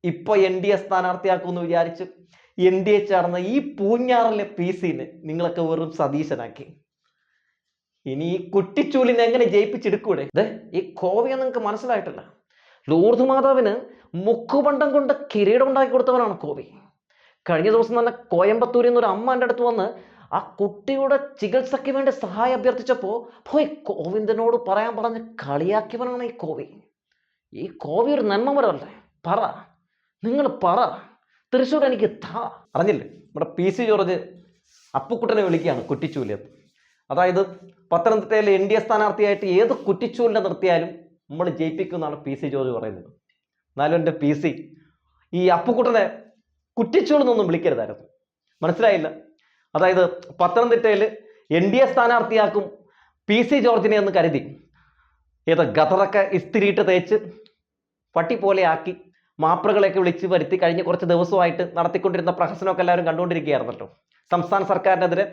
ഇപ്പോൾ N D A സ്ഥാനാർത്ഥിയാക്കുമെന്ന് വിചാരിച്ച് N D A ചേർന്ന ഈ പൂഞ്ഞാറിലെ പി സിനെ നിങ്ങളൊക്കെ വെറും സതീശനാക്കി. ഇനി ഈ കുട്ടിച്ചൂലിനെ എങ്ങനെ ജയിപ്പിച്ചെടുക്കൂടെ? ഈ കോവിയെ നിങ്ങൾക്ക് മനസ്സിലായിട്ടില്ല. ലൂർദ് മാതാവിന് മുക്കുപണ്ടം കൊണ്ട് കിരീടം ഉണ്ടാക്കി കൊടുത്തവനാണ് കോവി. കഴിഞ്ഞ ദിവസം തന്നെ കോയമ്പത്തൂരിൽ നിന്ന് ഒരു അമ്മ എൻ്റെ അടുത്ത് വന്ന് ആ കുട്ടിയുടെ ചികിത്സയ്ക്ക് വേണ്ടി സഹായം അഭ്യർത്ഥിച്ചപ്പോൾ പോയി കോവിന്ദനോട് പറയാൻ പറഞ്ഞ് കളിയാക്കിയവനാണ് ഈ കോവി. ഈ കോവി ഒരു നന്മമരമല്ലേ? പറ, നിങ്ങൾ പറ. തൃശ്ശൂർ എനിക്ക് അറിഞ്ഞില്ലേ? നമ്മുടെ പി സി ജോർജ് അപ്പുക്കുട്ടനെ വിളിക്കുകയാണ് കുറ്റിച്ചൂലെന്ന്. അതായത് പത്തനംതിട്ടയിലെ എൻ ഡി എ സ്ഥാനാർത്ഥിയായിട്ട് ഏത് കുറ്റിച്ചൂലിനെ നിർത്തിയാലും നമ്മൾ ജയിപ്പിക്കുമെന്നാണ് പി സി ജോർജ് പറയുന്നത്. എന്നാലും എൻ്റെ പി സി ഈ അപ്പുക്കുട്ടനെ കുറ്റിച്ചൂലെന്നൊന്നും വിളിക്കരുതായിരുന്നു. മനസ്സിലായില്ല? അതായത് പത്തനംതിട്ടയിൽ എൻ ഡി എ സ്ഥാനാർത്ഥിയാക്കും പി സി ജോർജിനെ എന്ന് കരുതി ഗതറൊക്കെ ഇസ്തിരിയിട്ട് തേച്ച് പട്ടി പോലെ ആക്കി മാപ്രകളെയൊക്കെ വിളിച്ച് വരുത്തി കഴിഞ്ഞ കുറച്ച് ദിവസമായിട്ട് നടത്തിക്കൊണ്ടിരുന്ന പ്രഹസനമൊക്കെ എല്ലാവരും കണ്ടുകൊണ്ടിരിക്കുകയായിരുന്നല്ലോ. സംസ്ഥാന സർക്കാരിനെതിരെ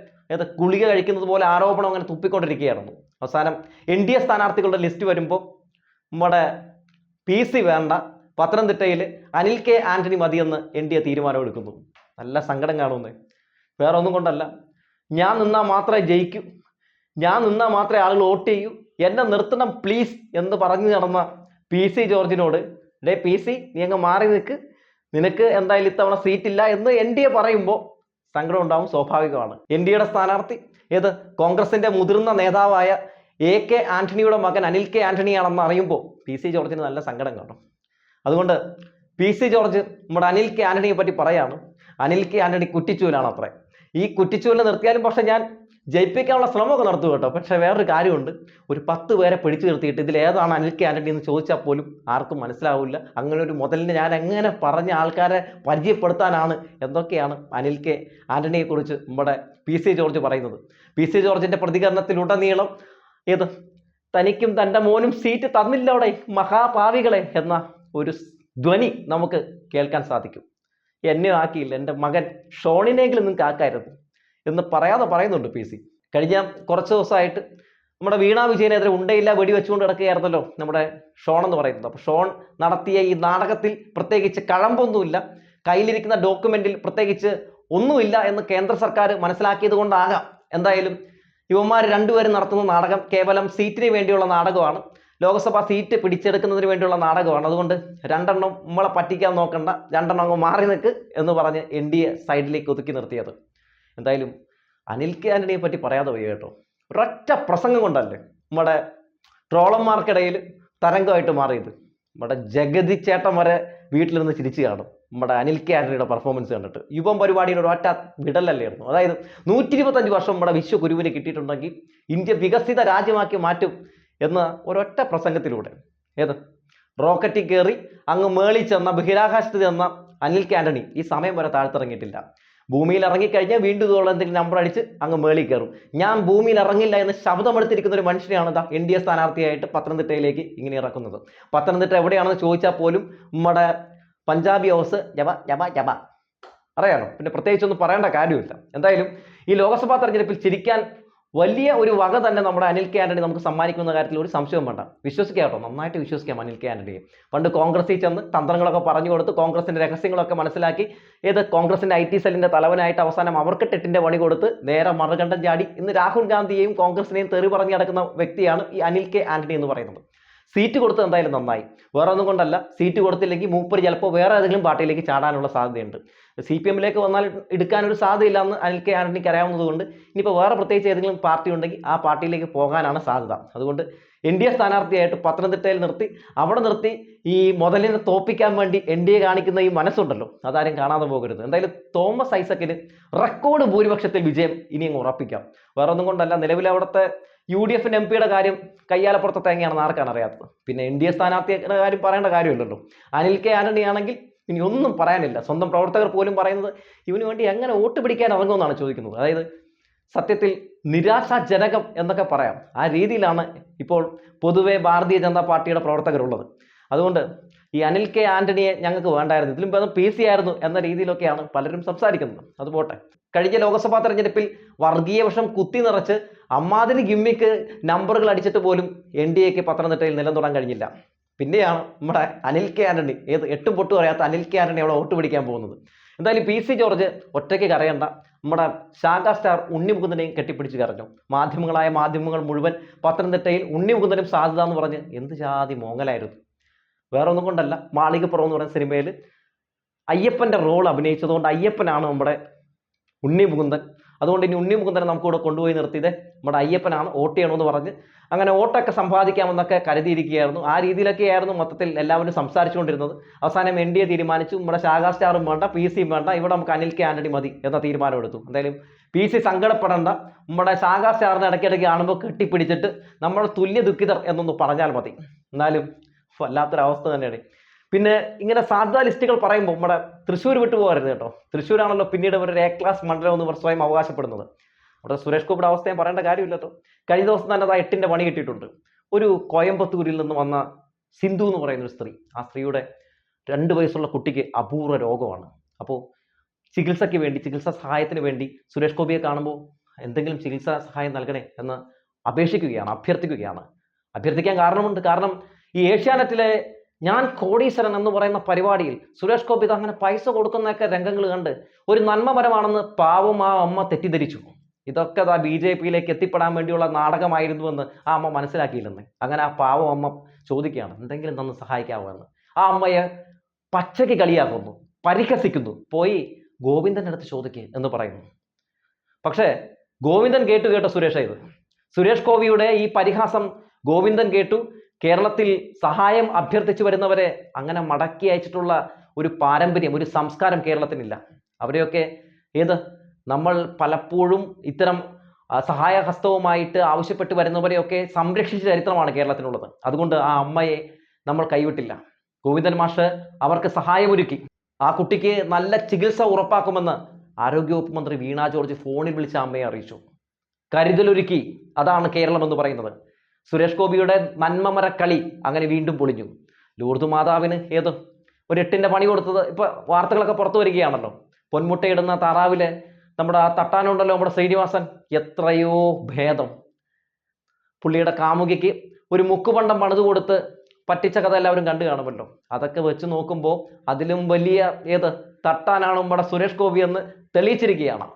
ഗുളിക കഴിക്കുന്നത് പോലെ ആരോപണം അങ്ങനെ തുപ്പിക്കൊണ്ടിരിക്കുകയായിരുന്നു. അവസാനം എൻ ഡി എ സ്ഥാനാർത്ഥികളുടെ ലിസ്റ്റ് വരുമ്പോൾ നമ്മുടെ പി സി വേണ്ട, പത്തനംതിട്ടയിൽ അനിൽ കെ ആന്റണി മതിയെന്ന് എൻ ഡി എ തീരുമാനമെടുക്കുന്നു. നല്ല സങ്കടം കാണുന്നേ. വേറെ ഒന്നും കൊണ്ടല്ല, ഞാൻ നിന്നാൽ മാത്രമേ ജയിക്കൂ, ഞാൻ നിന്നാൽ മാത്രമേ ആളുകൾ വോട്ട് ചെയ്യൂ, എന്നെ നിർത്തണം പ്ലീസ് എന്ന് പറഞ്ഞു നടന്ന പി സി ജോർജിനോട് പി സി നീ അങ്ങ് മാറി നിൽക്ക്, നിനക്ക് എന്തായാലും ഇത്തവണ സീറ്റില്ല എന്ന് എൻ ഡി എ പറയുമ്പോൾ സങ്കടം ഉണ്ടാവും, സ്വാഭാവികമാണ്. എൻ ഡി എയുടെ സ്ഥാനാർത്ഥി കോൺഗ്രസിന്റെ മുതിർന്ന നേതാവായ എ കെ ആന്റണിയുടെ മകൻ അനിൽ കെ ആന്റണിയാണെന്ന് അറിയുമ്പോൾ പി സി ജോർജിന് നല്ല സങ്കടം കാണും. അതുകൊണ്ട് പി സി ജോർജ് നമ്മുടെ അനിൽ കെ ആന്റണിയെ പറ്റി പറയാണ്, അനിൽ കെ ആന്റണി കുറ്റിച്ചൂലാണ് അത്രേ. ഈ കുറ്റിച്ചൂലിനെ നിർത്തിയാലും പക്ഷെ ഞാൻ ജയിപ്പിക്കാനുള്ള ശ്രമമൊക്കെ നടത്തും കേട്ടോ. പക്ഷെ വേറൊരു കാര്യമുണ്ട്, ഒരു 10 പേരെ പിടിച്ചു നിർത്തിയിട്ട് ഇതിലേതാണ് അനിൽ കെ ആന്റണി എന്ന് ചോദിച്ചാൽ പോലും ആർക്കും മനസ്സിലാവില്ല. അങ്ങനെ ഒരു മുതലിനെ ഞാൻ എങ്ങനെ പറഞ്ഞ ആൾക്കാരെ പരിചയപ്പെടുത്താനാണ് എന്തൊക്കെയാണ് അനിൽ കെ ആന്റണിയെ കുറിച്ച് നമ്മുടെ പി സി ജോർജ് പറയുന്നത്. പി സി ജോർജിന്റെ പ്രതികരണത്തിലുടനീളം തനിക്കും തൻ്റെ മോനും സീറ്റ് തന്നില്ലോടെ മഹാപാവികളെ എന്ന ഒരു ധ്വനി നമുക്ക് കേൾക്കാൻ സാധിക്കും. എന്നെ ആക്കിയില്ല, എൻ്റെ മകൻ ഷോണിനെങ്കിലും നിങ്ങൾക്ക് ആക്കായിരുന്നു എന്ന് പറയാതെ പറയുന്നുണ്ട് പി സി. കഴിഞ്ഞ കുറച്ച് ദിവസമായിട്ട് നമ്മുടെ വീണ വിജയനെതിരെ ഉണ്ടയില്ല വെടിവെച്ചുകൊണ്ട് കിടക്കുകയായിരുന്നല്ലോ നമ്മുടെ ഷോൺ എന്ന് പറയുന്നത്. അപ്പോൾ ഷോൺ നടത്തിയ ഈ നാടകത്തിൽ പ്രത്യേകിച്ച് കഴമ്പൊന്നുമില്ല, കയ്യിലിരിക്കുന്ന ഡോക്യുമെന്റിൽ പ്രത്യേകിച്ച് ഒന്നുമില്ല എന്ന് കേന്ദ്ര സർക്കാർ മനസ്സിലാക്കിയത് കൊണ്ടാകാം എന്തായാലും യുവന്മാർ രണ്ടുപേരും നടത്തുന്ന നാടകം കേവലം സീറ്റിന് വേണ്ടിയുള്ള നാടകമാണ്, ലോക്സഭാ സീറ്റ് പിടിച്ചെടുക്കുന്നതിന് വേണ്ടിയുള്ള നാടകമാണ്. അതുകൊണ്ട് 2 നമ്മളെ പറ്റിക്കാൻ നോക്കണ്ട, 2 അങ്ങ് മാറി നിൽക്ക് എന്ന് പറഞ്ഞ് എൻ ഡി എ സൈഡിലേക്ക് ഒതുക്കി നിർത്തിയത്. എന്തായാലും അനിൽ കെ ആന്റണിയെ പറ്റി പറയാതെ പോയി കേട്ടോ. ഒരൊറ്റ പ്രസംഗം കൊണ്ടല്ലേ നമ്മുടെ ട്രോളന്മാർക്കിടയിൽ തരംഗമായിട്ട് മാറിയത്. നമ്മുടെ ജഗതി ചേട്ടൻ വരെ വീട്ടിലിരുന്ന് ചിരിച്ചു കാണും നമ്മുടെ അനിൽ കെ ആന്റണിയുടെ പെർഫോമൻസ് കണ്ടിട്ട്. യുവം പരിപാടിയുടെ ഒരൊറ്റ വിടലല്ലായിരുന്നു. അതായത് 125 വർഷം നമ്മുടെ വിശ്വഗുരുവിന് കിട്ടിയിട്ടുണ്ടെങ്കിൽ ഇന്ത്യ വികസിത രാജ്യമാക്കി മാറ്റും എന്ന ഒരൊറ്റ പ്രസംഗത്തിലൂടെ റോക്കറ്റിൽ കയറി അങ്ങ് മേളിൽ ചെന്ന ബഹിരാകാശത്ത് ചെന്ന അനിൽ കെ ആന്റണി ഈ സമയം വരെ താഴ്ത്തിറങ്ങിയിട്ടില്ല. ഭൂമിയിൽ ഇറങ്ങിക്കഴിഞ്ഞാൽ വീണ്ടും ഇതുള്ള എന്തെങ്കിലും നമ്പർ അടിച്ച് അങ്ങ് മേളിൽ കയറും. ഞാൻ ഭൂമിയിൽ ഇറങ്ങില്ല എന്ന് ശബ്ദമെടുത്തിരിക്കുന്ന ഒരു മനുഷ്യനെയാണ് എൻ ഡി എ സ്ഥാനാർത്ഥിയായിട്ട് പത്തനംതിട്ടയിലേക്ക് ഇങ്ങനെ ഇറക്കുന്നത്. പത്തനംതിട്ട എവിടെയാണെന്ന് ചോദിച്ചാൽ പോലും നമ്മുടെ പഞ്ചാബി ഹൗസ് ജബ ജബ ജബ അറിയാലോ, പിന്നെ പ്രത്യേകിച്ചൊന്നും പറയേണ്ട കാര്യമില്ല. എന്തായാലും ഈ ലോക്സഭാ തെരഞ്ഞെടുപ്പിൽ ചിരിക്കാൻ വലിയ ഒരു വക തന്നെ നമ്മുടെ അനിൽ കെ ആന്റണി നമുക്ക് സമ്മാനിക്കുന്ന കാര്യത്തിൽ ഒരു സംശയവും വേണ്ട. വിശ്വസിക്കാം കേട്ടോ, നന്നായിട്ട് വിശ്വസിക്കാം അനിൽ കെ ആന്റണിയെ. പണ്ട് കോൺഗ്രസിൽ ചെന്ന് തന്ത്രങ്ങളൊക്കെ പറഞ്ഞു കൊടുത്ത് കോൺഗ്രസിന്റെ രഹസ്യങ്ങളൊക്കെ മനസ്സിലാക്കി കോൺഗ്രസിന്റെ IT സെല്ലിന്റെ തലവനായിട്ട് അവസാനം അവർക്ക് ടെട്ടിന്റെ പണി കൊടുത്ത് നേരെ മറുകണ്ഠം ചാടി ഇന്ന് രാഹുൽ ഗാന്ധിയെയും കോൺഗ്രസിനെയും തെറി പറഞ്ഞു നടക്കുന്ന വ്യക്തിയാണ് ഈ അനിൽ കെ ആന്റണി എന്ന് പറയുന്നത്. സീറ്റ് കൊടുത്ത് എന്തായാലും നന്നായി, വേറെ ഒന്നും കൊണ്ടല്ല. സീറ്റ് കൊടുത്തില്ലെങ്കിൽ മൂപ്പര് ചിലപ്പോൾ വേറെ ഏതെങ്കിലും പാർട്ടിയിലേക്ക് ചാടാനുള്ള സാധ്യതയുണ്ട്. CPM വന്നാൽ എടുക്കാനൊരു സാധ്യതയില്ല എന്ന് അനിൽ കെ ആന്റണിക്ക് അറിയാവുന്നത് കൊണ്ട് ഇനിയിപ്പോൾ വേറെ പ്രത്യേകിച്ച് ഏതെങ്കിലും പാർട്ടി ഉണ്ടെങ്കിൽ ആ പാർട്ടിയിലേക്ക് പോകാനാണ് സാധ്യത. അതുകൊണ്ട് എൻ ഡി എ സ്ഥാനാർത്ഥിയായിട്ട് പത്തനംതിട്ടയിൽ നിർത്തി ഈ മുതലിനെ തോപ്പിക്കാൻ വേണ്ടി എൻ ഡി എ കാണിക്കുന്ന ഈ മനസ്സുണ്ടല്ലോ, അതാരും കാണാതെ പോകരുത്. എന്തായാലും തോമസ് ഐസക്കിന് റെക്കോർഡ് ഭൂരിപക്ഷത്തിൽ വിജയം ഇനി അങ്ങ് ഉറപ്പിക്കാം. വേറെ ഒന്നും കൊണ്ടല്ല, നിലവിൽ അവിടുത്തെ UDF MP യുടെ കാര്യം കയ്യാലപ്പുറത്തെ തേങ്ങയാണെന്ന് ആർക്കാണ് അറിയാത്തത്. പിന്നെ എൻ ഡി എ സ്ഥാനാർത്ഥിയുടെ കാര്യം പറയേണ്ട കാര്യമില്ലല്ലോ. അനിൽ കെ ആന്റണി ആണെങ്കിൽ ഇനി ഒന്നും പറയാനില്ല. സ്വന്തം പ്രവർത്തകർ പോലും പറയുന്നത് ഇവന് വേണ്ടി എങ്ങനെ വോട്ട് പിടിക്കാൻ ഇറങ്ങുമെന്നാണ് ചോദിക്കുന്നത്. അതായത് സത്യത്തിൽ നിരാശാജനകം എന്നൊക്കെ പറയാം. ആ രീതിയിലാണ് ഇപ്പോൾ പൊതുവെ ഭാരതീയ ജനതാ പാർട്ടിയുടെ പ്രവർത്തകരുള്ളത്. അതുകൊണ്ട് ഈ അനിൽ കെ ആന്റണിയെ ഞങ്ങൾക്ക് വേണ്ടായിരുന്നു, ഇതിലും ഭേദം PC ആയിരുന്നു എന്ന രീതിയിലൊക്കെയാണ് പലരും സംസാരിക്കുന്നത്. അതുപോട്ടെ, കഴിഞ്ഞ ലോക്സഭാ തെരഞ്ഞെടുപ്പിൽ വർഗീയ വിഷം കുത്തി നിറച്ച് അമ്മാതിരി ഗിമ്മിക്ക് നമ്പറുകൾ അടിച്ചിട്ട് പോലും NDAക്ക് പത്തനംതിട്ടയിൽ നിലം തൊടാൻ കഴിഞ്ഞില്ല. പിന്നെയാണ് നമ്മുടെ അനിൽ കെ ആന്റണി, എട്ടും പൊട്ടും അറിയാത്ത അനിൽ കെ ആന്റണി അവിടെ വോട്ട് പിടിക്കാൻ പോകുന്നത്. എന്തായാലും പി സി ജോർജ് ഒറ്റയ്ക്ക് കരയണ്ട, നമ്മുടെ ശാഖാ സ്റ്റാർ ഉണ്ണി മുകുന്ദനെയും കെട്ടിപ്പിടിച്ച് കരഞ്ഞു. മാധ്യമങ്ങൾ മുഴുവൻ പത്തനംതിട്ടയിൽ ഉണ്ണി മുകുന്ദനും സാധ്യത എന്ന് പറഞ്ഞ് എന്ത് ജാതി മോങ്ങലായിരുന്നു. വേറെ ഒന്നും കൊണ്ടല്ല, മാളികപ്പുറം എന്ന് പറയുന്ന സിനിമയിൽ അയ്യപ്പന്റെ റോൾ അഭിനയിച്ചതുകൊണ്ട് അയ്യപ്പനാണ് നമ്മുടെ ഉണ്ണി മുകുന്ദൻ. അതുകൊണ്ട് ഇനി ഉണ്ണി മുകുന്ദനെ നമുക്കിവിടെ കൊണ്ടുപോയി നിർത്തിയത് നമ്മുടെ അയ്യപ്പനാണ്, വോട്ട് ചെയ്യണമെന്ന് പറഞ്ഞ് അങ്ങനെ വോട്ടൊക്കെ സമ്പാദിക്കാമെന്നൊക്കെ കരുതിയിരിക്കുകയായിരുന്നു. ആ രീതിയിലൊക്കെയായിരുന്നു മൊത്തത്തിൽ എല്ലാവരും സംസാരിച്ചുകൊണ്ടിരുന്നത്. അവസാനം എൻ ഡി എ തീരുമാനിച്ചു, നമ്മുടെ ശാഖാ സ്റ്റാറും വേണ്ട, പി സിയും വേണ്ട, ഇവിടെ നമുക്ക് അനിൽ കെ ആന്റണി മതി എന്ന തീരുമാനമെടുത്തു. എന്തായാലും പി സി സങ്കടപ്പെടേണ്ട, നമ്മുടെ ശാഖാ സ്റ്റാറിനെ ഇടയ്ക്കിടയ്ക്ക് കാണുമ്പോൾ കെട്ടിപ്പിടിച്ചിട്ട് നമ്മൾ തുല്യ ദുഃഖിതർ എന്നൊന്ന് പറഞ്ഞാൽ മതി. എന്നാലും വല്ലാത്തൊരവസ്ഥ തന്നെയാണ്. പിന്നെ ഇങ്ങനെ സാധ്യതാ ലിസ്റ്റുകൾ പറയുമ്പോൾ നമ്മുടെ തൃശ്ശൂർ വിട്ടുപോകരുത് കേട്ടോ. തൃശ്ശൂരാണല്ലോ പിന്നീട് ഒരു എ ക്ലാസ് മണ്ഡലം എന്ന് സ്വയം അവകാശപ്പെടുന്നത്. അവിടെ സുരേഷ് ഗോപിയുടെ അവസ്ഥയും പറയേണ്ട കാര്യമില്ല കേട്ടോ. കഴിഞ്ഞ ദിവസം തന്നെ അത് 8ന്റെ പണി കിട്ടിയിട്ടുണ്ട്. ഒരു കോയമ്പത്തൂരിൽ നിന്ന് വന്ന സിന്ധു എന്ന് പറയുന്ന ഒരു സ്ത്രീ, ആ സ്ത്രീയുടെ 2 വയസ്സുള്ള കുട്ടിക്ക് അപൂർവ രോഗമാണ്. അപ്പോൾ ചികിത്സാ സഹായത്തിന് വേണ്ടി സുരേഷ് ഗോപിയെ കാണുമ്പോൾ എന്തെങ്കിലും ചികിത്സാ സഹായം നൽകണേ എന്ന് അഭ്യർത്ഥിക്കുകയാണ്. അഭ്യർത്ഥിക്കാൻ കാരണമുണ്ട്. കാരണം ഈ ഏഷ്യാനെറ്റിലെ ഞാൻ കോടീശ്വരൻ എന്ന് പറയുന്ന പരിപാടിയിൽ സുരേഷ് ഗോപി അങ്ങനെ പൈസ കൊടുക്കുന്നൊക്കെ രംഗങ്ങൾ കണ്ട് ഒരു നന്മപരമാണെന്ന് പാവം ആ അമ്മ തെറ്റിദ്ധരിച്ചു. ഇതൊക്കെ BJPയിലേക്ക് എത്തിപ്പെടാൻ വേണ്ടിയുള്ള നാടകമായിരുന്നുവെന്ന് ആ അമ്മ മനസ്സിലാക്കിയില്ലെന്ന്. അങ്ങനെ ആ പാവം അമ്മ ചോദിക്കുകയാണ്, എന്തെങ്കിലും തന്ന് സഹായിക്കാമോ എന്ന്. ആ അമ്മയെ പച്ചയ്ക്ക് കളിയാക്കുന്നു, പരിഹസിക്കുന്നു. പോയി ഗോവിന്ദൻ്റെ അടുത്ത് ചോദിക്കുക എന്ന് പറയുന്നു. പക്ഷേ ഗോവിന്ദൻ കേട്ടോ സുരേഷ് ഗോപിയുടെ ഈ പരിഹാസം ഗോവിന്ദൻ കേട്ടു. കേരളത്തിൽ സഹായം അഭ്യർത്ഥിച്ചു വരുന്നവരെ അങ്ങനെ മടക്കി അയച്ചിട്ടുള്ള ഒരു പാരമ്പര്യം, ഒരു സംസ്കാരം കേരളത്തിനില്ല. അവരെയൊക്കെ നമ്മൾ പലപ്പോഴും ഇത്തരം സഹായഹസ്തവുമായിട്ട് ആവശ്യപ്പെട്ട് വരുന്നവരെയൊക്കെ സംരക്ഷിച്ച ചരിത്രമാണ് കേരളത്തിനുള്ളത്. അതുകൊണ്ട് ആ അമ്മയെ നമ്മൾ കൈവിട്ടില്ല. ഗോവിന്ദൻ മാഷ് അവർക്ക് സഹായമൊരുക്കി. ആ കുട്ടിക്ക് നല്ല ചികിത്സ ഉറപ്പാക്കുമെന്ന് ആരോഗ്യവകുപ്പ് മന്ത്രി വീണ ജോർജ് ഫോണിൽ വിളിച്ച അമ്മയെ അറിയിച്ചു. കരുതലൊരുക്കി. അതാണ് കേരളം എന്ന് പറയുന്നത്. സുരേഷ് ഗോപിയുടെ നന്മമരക്കളി അങ്ങനെ വീണ്ടും പൊളിഞ്ഞു. ലൂർദ് മാതാവിന് ഒരു 8ന്റെ പണി കൊടുത്തത് ഇപ്പൊ വാർത്തകളൊക്കെ പുറത്തു വരികയാണല്ലോ. പൊന്മുട്ടയിടുന്ന താറാവിലെ നമ്മുടെ ആ തട്ടാനുണ്ടല്ലോ നമ്മുടെ ശ്രീനിവാസൻ, എത്രയോ ഭേദം. പുള്ളിയുടെ കാമുകിക്ക് ഒരു മുക്കുപണ്ടം പണിത് കൊടുത്ത് പറ്റിച്ച കഥ എല്ലാവരും കണ്ടു കാണുമല്ലോ. അതൊക്കെ വെച്ച് നോക്കുമ്പോൾ അതിലും വലിയ തട്ടാനാണ് നമ്മുടെ സുരേഷ് ഗോപി എന്ന് തെളിയിച്ചിരിക്കുകയാണ്.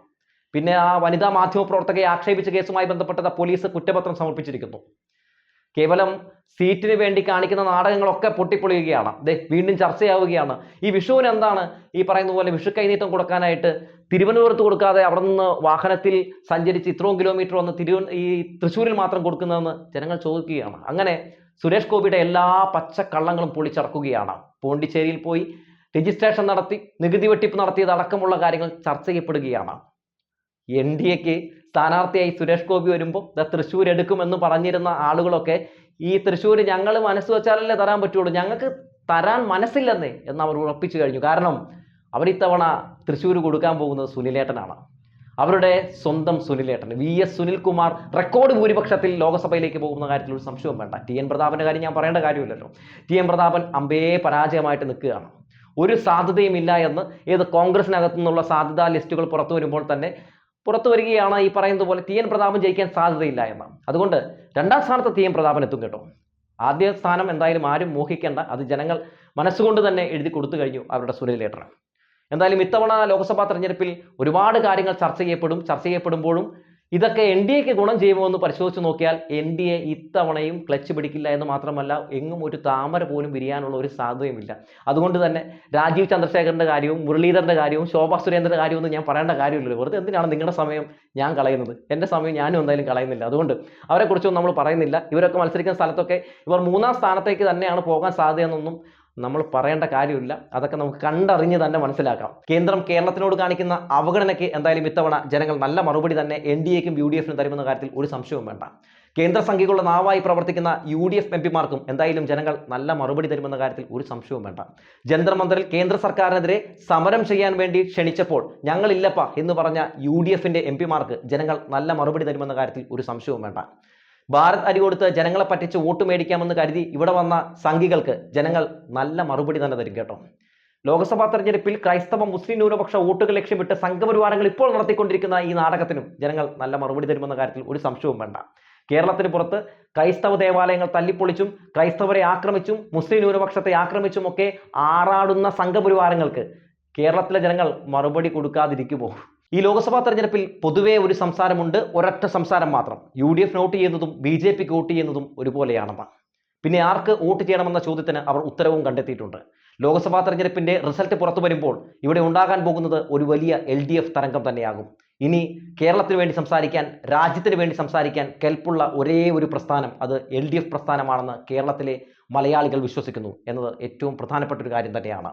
പിന്നെ ആ വനിതാ മാധ്യമപ്രവർത്തകയെ ആക്ഷേപിച്ച കേസുമായി ബന്ധപ്പെട്ട പോലീസ് കുറ്റപത്രം സമർപ്പിച്ചിരിക്കുന്നു. കേവലം സീറ്റിന് വേണ്ടി കാണിക്കുന്ന നാടകങ്ങളൊക്കെ പൊട്ടിപ്പൊളിയുകയാണ്. വീണ്ടും ചർച്ചയാവുകയാണ്. ഈ വിഷുവിന് എന്താണ് ഈ പറയുന്ന പോലെ വിഷു കൈനീട്ടം കൊടുക്കാനായിട്ട് തിരുവനന്തപുരത്ത് കൊടുക്കാതെ അവിടെ നിന്ന് വാഹനത്തിൽ സഞ്ചരിച്ച് ഇത്രയും കിലോമീറ്റർ വന്ന് ഈ തൃശ്ശൂരിൽ മാത്രം കൊടുക്കുന്നതെന്ന് ജനങ്ങൾ ചോദിക്കുകയാണ്. അങ്ങനെ സുരേഷ് ഗോപിയുടെ എല്ലാ പച്ചക്കള്ളങ്ങളും പൊളിച്ചടക്കുകയാണ്. പോണ്ടിച്ചേരിയിൽ പോയി രജിസ്ട്രേഷൻ നടത്തി നികുതി വെട്ടിപ്പ് നടത്തിയതടക്കമുള്ള കാര്യങ്ങൾ ചർച്ച ചെയ്യപ്പെടുകയാണ്. NDAക്ക് സ്ഥാനാർത്ഥിയായി സുരേഷ് ഗോപി വരുമ്പോൾ തൃശ്ശൂർ എടുക്കുമെന്ന് പറഞ്ഞിരുന്ന ആളുകളൊക്കെ ഈ തൃശ്ശൂർ ഞങ്ങൾ മനസ്സ് വെച്ചാലല്ലേ തരാൻ പറ്റുള്ളൂ, ഞങ്ങൾക്ക് തരാൻ മനസ്സില്ലെന്നേ എന്ന് അവർ ഉറപ്പിച്ചു കഴിഞ്ഞു. കാരണം അവരിത്തവണ തൃശ്ശൂർ കൊടുക്കാൻ പോകുന്നത് സുനിലേട്ടനാണ്. അവരുടെ സ്വന്തം സുനിലേട്ടൻ VS സുനിൽകുമാർ റെക്കോർഡ് ഭൂരിപക്ഷത്തിൽ ലോക്സഭയിലേക്ക് പോകുന്ന കാര്യത്തിൽ ഒരു സംശയവും വേണ്ട. TN പ്രതാപന്റെ കാര്യം ഞാൻ പറയേണ്ട കാര്യമില്ലല്ലോ. TN പ്രതാപൻ പരാജയമായിട്ട് നിൽക്കുകയാണ്. ഒരു സാധ്യതയും ഇല്ല എന്ന് കോൺഗ്രസിനകത്തു നിന്നുള്ള സാധ്യതാ ലിസ്റ്റുകൾ പുറത്തു വരുമ്പോൾ തന്നെ പുറത്തു വരികയാണ്. ഈ പറയുന്നത് പോലെ TN പ്രതാപൻ ജയിക്കാൻ സാധ്യതയില്ല എന്നാണ്. അതുകൊണ്ട് 2ാം സ്ഥാനത്ത് TN പ്രതാപൻ എത്തും കേട്ടോ. ആദ്യ സ്ഥാനം എന്തായാലും ആരും മോഹിക്കേണ്ട, അത് ജനങ്ങൾ മനസ്സുകൊണ്ട് തന്നെ എഴുതി കൊടുത്തു കഴിഞ്ഞു അവരുടെ സുനിലേട്ടന്. എന്തായാലും ഇത്തവണ ലോക്സഭാ തെരഞ്ഞെടുപ്പിൽ ഒരുപാട് കാര്യങ്ങൾ ചർച്ച ചെയ്യപ്പെടുമ്പോഴും ഇതൊക്കെ NDAക്ക് ഗുണം ചെയ്യുമോ എന്ന് പരിശോധിച്ച് നോക്കിയാൽ NDA ഇത്തവണയും ക്ലച്ച് പിടിക്കില്ല എന്ന് മാത്രമല്ല എങ്ങും ഒരു താമര പോലും വിരിയാനുള്ള ഒരു സാധ്യതയുമില്ല. അതുകൊണ്ട് തന്നെ രാജീവ് ചന്ദ്രശേഖരന്റെ കാര്യവും മുരളീധരന്റെ കാര്യവും ശോഭാ സുരേന്ദ്രന്റെ കാര്യവും ഒന്നും ഞാൻ പറയേണ്ട കാര്യമില്ലല്ലോ. വെറുതെ എന്തിനാണ് നിങ്ങളുടെ സമയം ഞാൻ കളയുന്നത്? എൻ്റെ സമയം ഞാനും എന്തായാലും കളയുന്നില്ല. അതുകൊണ്ട് അവരെക്കുറിച്ചൊന്നും നമ്മൾ പറയുന്നില്ല. ഇവരൊക്കെ മത്സരിക്കുന്ന സ്ഥലത്തൊക്കെ ഇവർ 3ാം സ്ഥാനത്തേക്ക് തന്നെയാണ് പോകാൻ സാധ്യതയെന്നൊന്നും നമ്മൾ പറയേണ്ട കാര്യമില്ല. അതൊക്കെ നമുക്ക് കണ്ടറിഞ്ഞ് തന്നെ മനസ്സിലാക്കാം. കേന്ദ്രം കേരളത്തിനോട് കാണിക്കുന്ന അവഗണനയ്ക്ക് എന്തായാലും ഇത്തവണ ജനങ്ങൾ നല്ല മറുപടി തന്നെ NDAക്കും UDFനും തരുമെന്ന കാര്യത്തിൽ ഒരു സംശയവും വേണ്ട. കേന്ദ്ര സംഖ്യകളുടെ നാവായി പ്രവർത്തിക്കുന്ന UDF MPമാർക്കും എന്തായാലും ജനങ്ങൾ നല്ല മറുപടി തരുമെന്ന കാര്യത്തിൽ ഒരു സംശയവും വേണ്ട. ജന്തർ മന്ദറിൽ കേന്ദ്ര സർക്കാരിനെതിരെ സമരം ചെയ്യാൻ വേണ്ടി ക്ഷണിച്ചപ്പോൾ ഞങ്ങളില്ലപ്പ എന്ന് പറഞ്ഞ UDFന്റെ MPമാർക്ക് ജനങ്ങൾ നല്ല മറുപടി തരുമെന്ന കാര്യത്തിൽ ഒരു സംശയവും വേണ്ട. ഭാരത് അരി കൊടുത്ത് ജനങ്ങളെ പറ്റിച്ച് വോട്ട് മേടിക്കാമെന്ന് കരുതി ഇവിടെ വന്ന സംഘികൾക്ക് ജനങ്ങൾ നല്ല മറുപടി തന്നെ തരും കേട്ടോ. ലോക്സഭാ തെരഞ്ഞെടുപ്പിൽ ക്രൈസ്തവ മുസ്ലിം ന്യൂനപക്ഷ വോട്ടുകൾ ലക്ഷ്യമിട്ട് സംഘപരിവാരങ്ങൾ ഇപ്പോൾ നടത്തിക്കൊണ്ടിരിക്കുന്ന ഈ നാടകത്തിനും ജനങ്ങൾ നല്ല മറുപടി തരുമെന്ന കാര്യത്തിൽ ഒരു സംശയവും വേണ്ട. കേരളത്തിന് പുറത്ത് ക്രൈസ്തവ ദേവാലയങ്ങൾ തല്ലിപ്പൊളിച്ചും ക്രൈസ്തവരെ ആക്രമിച്ചും മുസ്ലിം ന്യൂനപക്ഷത്തെ ആക്രമിച്ചും ഒക്കെ ആറാടുന്ന സംഘപരിവാരങ്ങൾക്ക് കേരളത്തിലെ ജനങ്ങൾ മറുപടി കൊടുക്കാതിരിക്കുമോ? ഈ ലോക്സഭാ തെരഞ്ഞെടുപ്പിൽ പൊതുവേ ഒരു സംസാരമുണ്ട്, ഒരൊറ്റ സംസാരം മാത്രം. UDF വോട്ട് ചെയ്യുന്നതും BJPക്ക് വോട്ട് ചെയ്യുന്നതും ഒരുപോലെയാണെന്ന്. പിന്നെ ആർക്ക് വോട്ട് ചെയ്യണമെന്ന ചോദ്യത്തിന് അവർ ഉത്തരവും കണ്ടെത്തിയിട്ടുണ്ട്. ലോക്സഭാ തെരഞ്ഞെടുപ്പിന്റെ റിസൾട്ട് പുറത്തു വരുമ്പോൾ ഇവിടെ ഉണ്ടാകാൻ പോകുന്നത് ഒരു വലിയ LDF തരംഗം തന്നെയാകും. ഇനി കേരളത്തിന് വേണ്ടി സംസാരിക്കാൻ, രാജ്യത്തിന് വേണ്ടി സംസാരിക്കാൻ കെൽപ്പുള്ള ഒരേ ഒരു പ്രസ്ഥാനം അത് LDF പ്രസ്ഥാനമാണെന്ന് കേരളത്തിലെ മലയാളികൾ വിശ്വസിക്കുന്നു എന്നത് ഏറ്റവും പ്രധാനപ്പെട്ട ഒരു കാര്യം തന്നെയാണ്.